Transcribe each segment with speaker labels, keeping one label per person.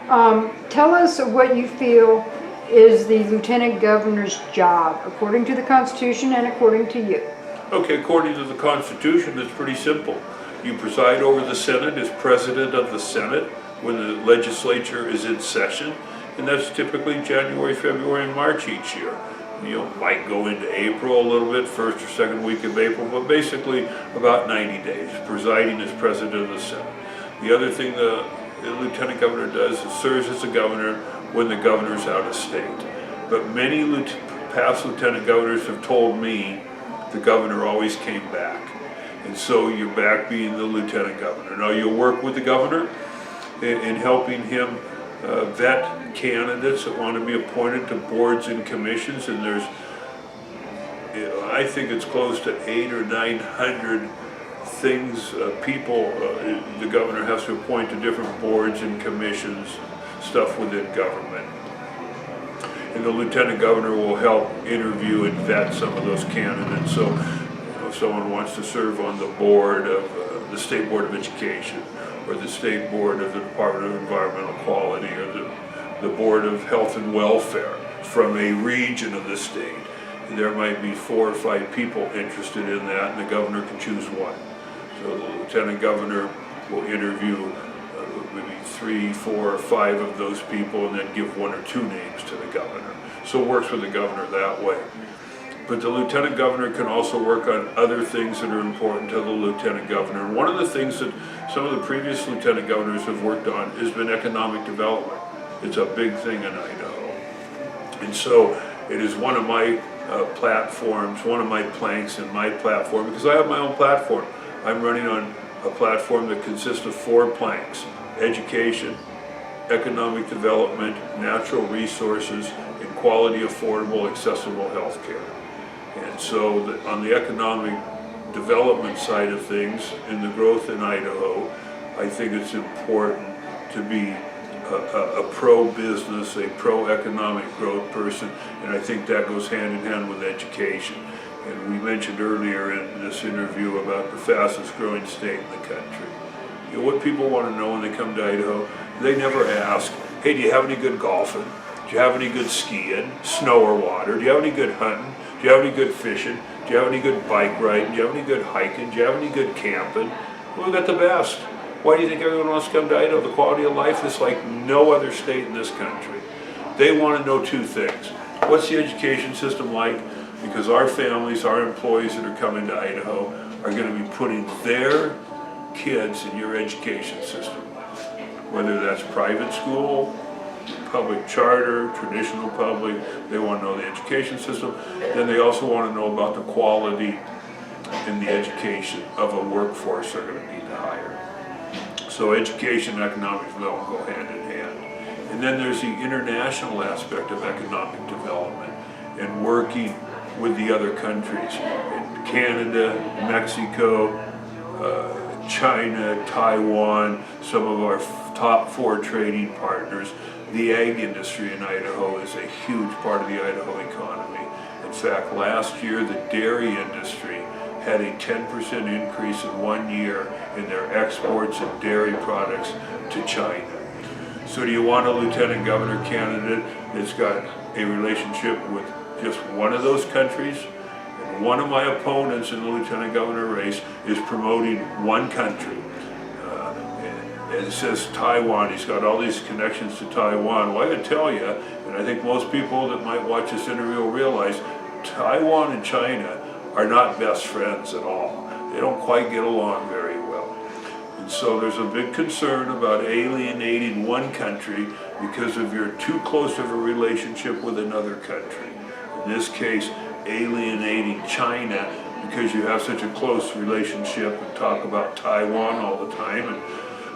Speaker 1: Tell us what you feel is the lieutenant governor's job, according to the Constitution and according to you.
Speaker 2: Okay, according to the Constitution, it's pretty simple. You preside over the Senate as president of the Senate when the legislature is in session, and that's typically January, February, and March each year. You know, might go into April a little bit, first or second week of April, but basically about 90 days, presiding as president of the Senate. The other thing the lieutenant governor does is serves as a governor when the governor's out of state. But many past lieutenant governors have told me the governor always came back. And so you're back being the lieutenant governor. Now you'll work with the governor in helping him vet candidates that want to be appointed to boards and commissions, and there's, you know, I think it's close to 800 or 900 things, people the governor has to appoint to different boards and commissions, stuff within government. And the lieutenant governor will help interview and vet some of those candidates. So, you know, if someone wants to serve on the board of the State Board of Education, or the State Board of the Department of Environmental Quality, or the Board of Health and Welfare from a region of the state, there might be 4 or 5 people interested in that, and the governor can choose one. So the lieutenant governor will interview maybe 3, 4, or 5 of those people, and then give 1 or 2 names to the governor. So it works with the governor that way. But the lieutenant governor can also work on other things that are important to the lieutenant governor. And one of the things that some of the previous lieutenant governors have worked on has been economic development. It's a big thing in Idaho. And so it is one of my platforms, one of my planks in my platform, because I have my own platform. I'm running on a platform that consists of 4 planks: education, economic development, natural resources, and quality, affordable, accessible health care. And so on the economic development side of things, in the growth in Idaho, I think it's important to be a pro-business, a pro-economic growth person, and I think that goes hand in hand with education. And we mentioned earlier in this interview about the fastest growing state in the country. You know, what people want to know when they come to Idaho, they never ask, hey, do you have any good golfing? Do you have any good skiing, snow or water? Do you have any good hunting? Do you have any good fishing? Do you have any good bike riding? Do you have any good hiking? Do you have any good camping? Well, we've got the best. Why do you think everyone wants to come to Idaho? The quality of life is like no other state in this country. They want to know 2 things. What's the education system like? Because our families, our employees that are coming to Idaho are going to be putting their kids in your education system. Whether that's private school, public charter, traditional public, they want to know the education system. Then they also want to know about the quality in the education of a workforce they're going to need to hire. So education and economic development go hand in hand. And then there's the international aspect of economic development and working with the other countries. In Canada, Mexico, China, Taiwan, some of our top 4 trading partners. The ag industry in Idaho is a huge part of the Idaho economy. In fact, last year the dairy industry had a 10% increase in 1 year in their exports of dairy products to China. So do you want a lieutenant governor candidate that's got a relationship with just one of those countries? And one of my opponents in the lieutenant governor race is promoting one country. And it says Taiwan, he's got all these connections to Taiwan. Well, I can tell you, and I think most people that might watch this interview will realize, Taiwan and China are not best friends at all. They don't quite get along very well. And so there's a big concern about alienating one country because of your too close of a relationship with another country. In this case, alienating China because you have such a close relationship and talk about Taiwan all the time. And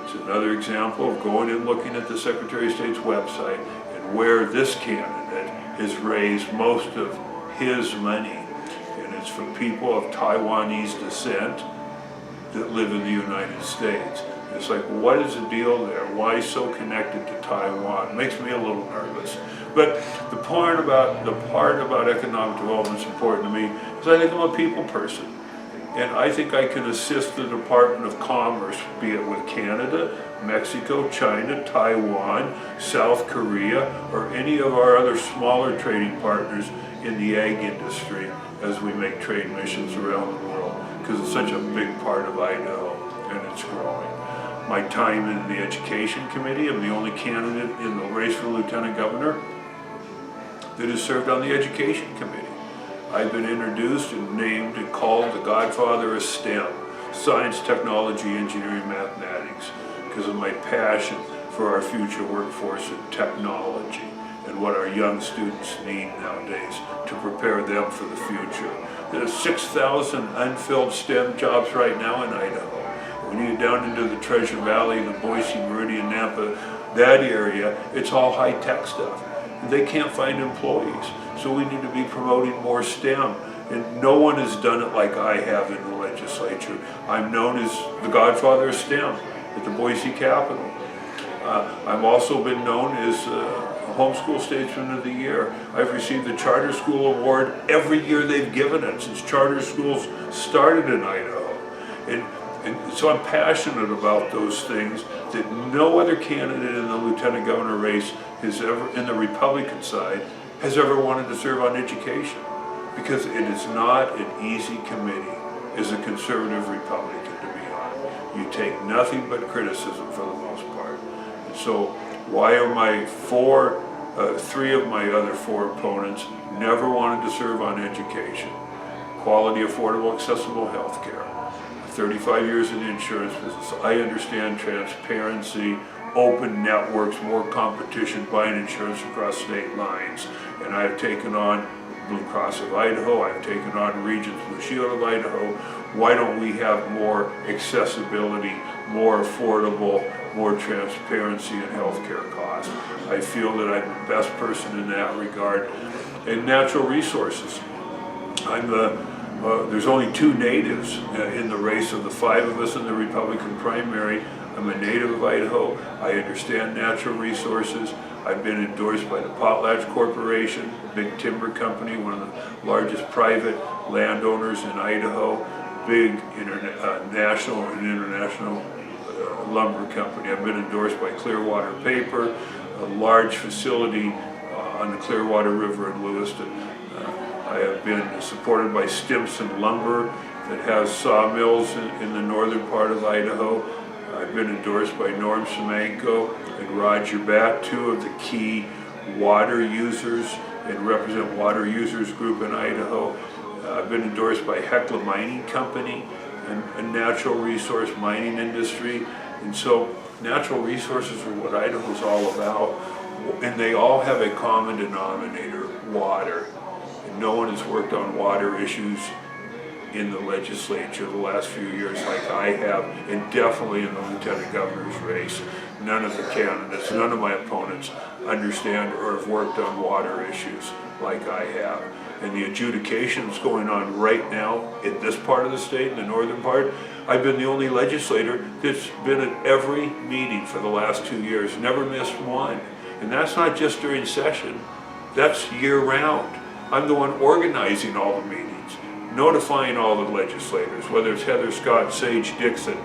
Speaker 2: it's another example of going and looking at the Secretary of State's website and where this candidate has raised most of his money. And it's from people of Taiwanese descent that live in the United States. It's like, what is the deal there? Why so connected to Taiwan? It makes me a little nervous. But the part about economic development is important to me because I think I'm a people person. And I think I can assist the Department of Commerce, be it with Canada, Mexico, China, Taiwan, South Korea, or any of our other smaller trading partners in the ag industry as we make trade missions around the world, because it's such a big part of Idaho and it's growing. My time in the Education Committee, I'm the only candidate in the race for Lieutenant Governor that has served on the Education Committee. I've been introduced and named and called the godfather of STEM, science, technology, engineering, mathematics, because of my passion for our future workforce and technology and what our young students need nowadays to prepare them for the future. There's 6,000 unfilled STEM jobs right now in Idaho. When you get down into the Treasure Valley, the Boise, Meridian, Nampa, that area, it's all high-tech stuff. They can't find employees. So we need to be promoting more STEM. And no one has done it like I have in the legislature. I'm known as the godfather of STEM at the Boise Capitol. I've also been known as Homeschool Statesman of the Year. I've received the Charter School Award every year they've given it since charter schools started in Idaho. And so I'm passionate about those things that no other candidate in the Lieutenant Governor race has ever, in the Republican side, has ever wanted to serve on education, because it is not an easy committee as a conservative Republican to be on. You take nothing but criticism for the most part. And so why are my three of my other four opponents never wanted to serve on education? Quality, affordable, accessible health care. 35 years in the insurance business. I understand transparency, open networks, more competition, buying insurance across state lines. And I've taken on Blue Cross of Idaho, I've taken on Regents Blue Shield of Idaho. Why don't we have more accessibility, more affordable, more transparency in healthcare costs? I feel that I'm the best person in that regard. And natural resources. There's only two natives in the race of the five of us in the Republican primary. I'm a native of Idaho. I understand natural resources. I've been endorsed by the Potlatch Corporation, a big timber company, one of the largest private landowners in Idaho, big national and international lumber company. I've been endorsed by Clearwater Paper, a large facility on the Clearwater River in Lewiston. I have been supported by Stimson Lumber that has sawmills in the northern part of Idaho. I've been endorsed by Norm Semenko and Roger Batt, two of the key water users and represent water users group in Idaho. I've been endorsed by Hecla Mining Company and a natural resource mining industry. And so natural resources are what Idaho's all about. And they all have a common denominator, water. No one has worked on water issues in the legislature the last few years like I have, and definitely in the Lieutenant Governor's race. None of the candidates, none of my opponents understand or have worked on water issues like I have. And the adjudications going on right now in this part of the state, in the northern part, I've been the only legislator that's been at every meeting for the last 2 years, never missed one. And that's not just during session, that's year round. I'm the one organizing all the meetings, notifying all the legislators, whether it's Heather Scott, Sage Dixon,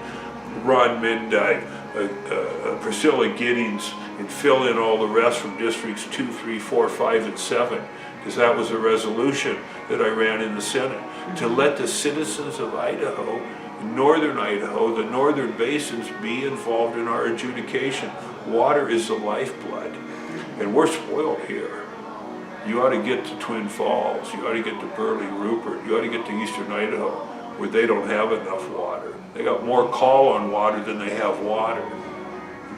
Speaker 2: Ron Mendive, Priscilla Giddings, and fill in all the rest from districts 2, 3, 4, 5, and 7, because that was a resolution that I ran in the Senate, to let the citizens of Idaho, northern Idaho, the northern basins, be involved in our adjudication. Water is the lifeblood, and we're spoiled here. You ought to get to Twin Falls, you ought to get to Burley Rupert, you ought to get to eastern Idaho, where they don't have enough water. They got more call on water than they have water.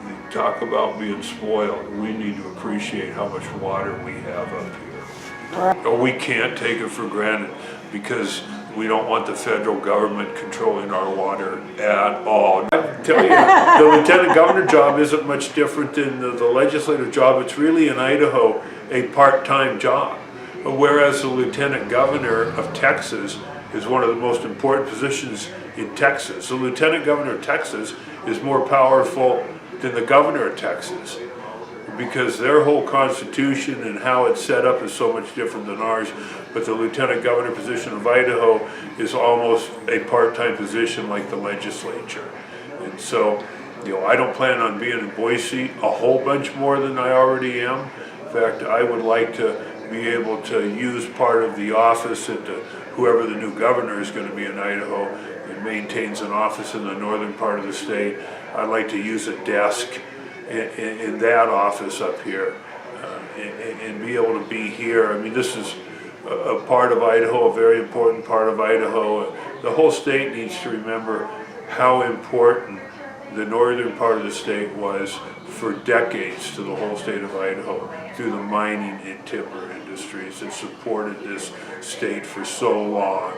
Speaker 2: They talk about being spoiled. We need to appreciate how much water we have up here. We can't take it for granted, because we don't want the federal government controlling our water at all. I tell you, the Lieutenant Governor job isn't much different than the legislative job. It's really in Idaho a part-time job, whereas the Lieutenant Governor of Texas is one of the most important positions in Texas. The Lieutenant Governor of Texas is more powerful than the Governor of Texas. because their whole constitution and how it's set up is so much different than ours. But the lieutenant governor position of Idaho is almost a part-time position like the legislature. And so, I don't plan on being in Boise a whole bunch more than I already am. In fact, I would like to be able to use part of the office that whoever the new governor is going to be in Idaho and maintains an office in the northern part of the state. I'd like to use a desk in that office up here and be able to be here. I mean, this is a part of Idaho, a very important part of Idaho. The whole state needs to remember how important the northern part of the state was for decades to the whole state of Idaho through the mining and timber industries that supported this state for so long.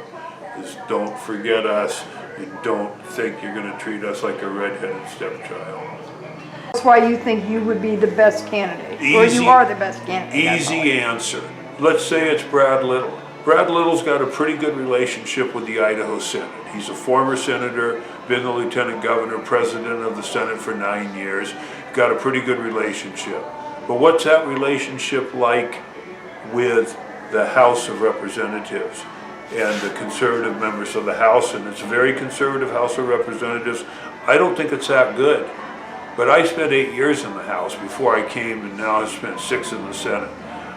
Speaker 2: Just don't forget us and don't think you're going to treat us like a redheaded stepchild.
Speaker 1: That's why you think you would be the best candidate, or you are the best candidate.
Speaker 2: Easy answer. Let's say it's Brad Little. Brad Little's got a pretty good relationship with the Idaho Senate. He's a former senator, been the lieutenant governor, president of the Senate for 9 years, got a pretty good relationship. But what's that relationship like with the House of Representatives and the conservative members of the House? And it's a very conservative House of Representatives. I don't think it's that good. But I spent 8 years in the House before I came, and now I've spent 6 in the Senate.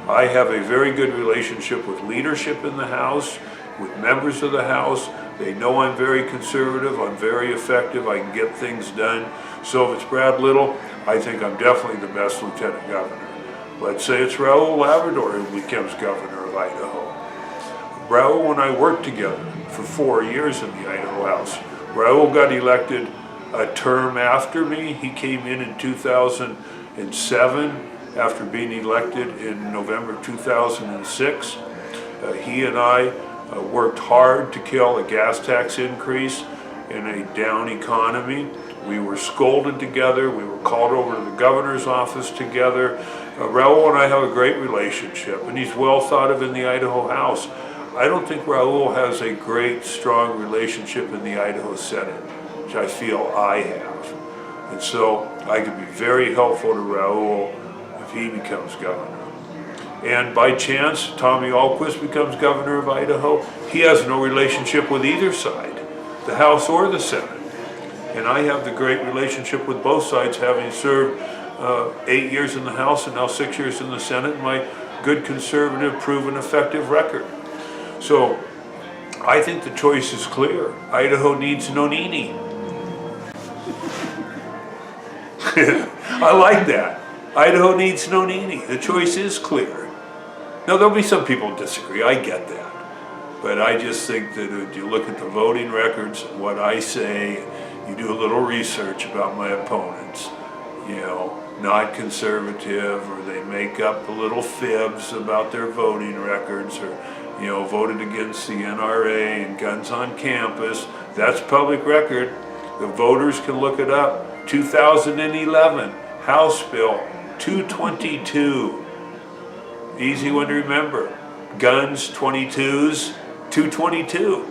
Speaker 2: I have a very good relationship with leadership in the House, with members of the House. They know I'm very conservative, I'm very effective, I can get things done. So if it's Brad Little, I think I'm definitely the best lieutenant governor. Let's say it's Raul Labrador who becomes governor of Idaho. Raul and I worked together for 4 years in the Idaho House. Raul got elected a term after me. He came in 2007 after being elected in November 2006. He and I worked hard to kill a gas tax increase in a down economy. We were scolded together. We were called over to the governor's office together. Raul and I have a great relationship, and he's well thought of in the Idaho House. I don't think Raul has a great, strong relationship in the Idaho Senate, which I feel I have. And so I could be very helpful to Raul if he becomes governor. And by chance, Tommy Alquist becomes governor of Idaho. He has no relationship with either side, the House or the Senate. And I have the great relationship with both sides, having served 8 years in the House and now 6 years in the Senate, my good conservative, proven effective record. So I think the choice is clear. Idaho needs Nonini. I like that. Idaho needs Nonini. The choice is clear. Now, there'll be some people who disagree. I get that. But I just think that if you look at the voting records, what I say, you do a little research about my opponents, not conservative, or they make up a little fibs about their voting records, or, voted against the NRA and guns on campus. That's public record. The voters can look it up. 2011, House Bill 222. Easy one to remember. Guns, 22s, 222.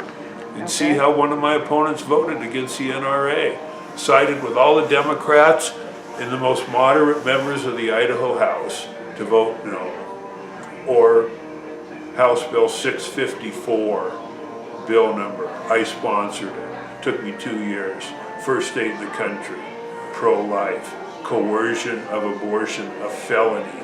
Speaker 2: And see how one of my opponents voted against the NRA. Sided with all the Democrats and the most moderate members of the Idaho House to vote no. Or House Bill 654, bill number. I sponsored it. Took me 2 years. First state in the country. Pro-life. Coercion of abortion, a felony.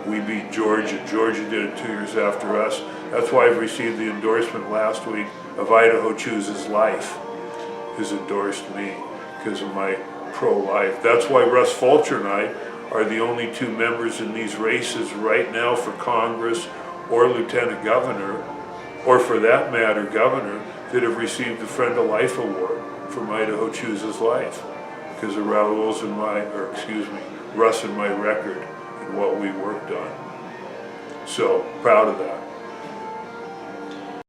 Speaker 2: We beat Georgia. Georgia did it 2 years after us. That's why I've received the endorsement last week of Idaho Chooses Life, who's endorsed me because of my pro-life. That's why Russ Fulcher and I are the only 2 members in these races right now for Congress or Lieutenant Governor, or for that matter, Governor, that have received the Friend of Life Award from Idaho Chooses Life because of Russ and my record and what we worked on. So, proud of that.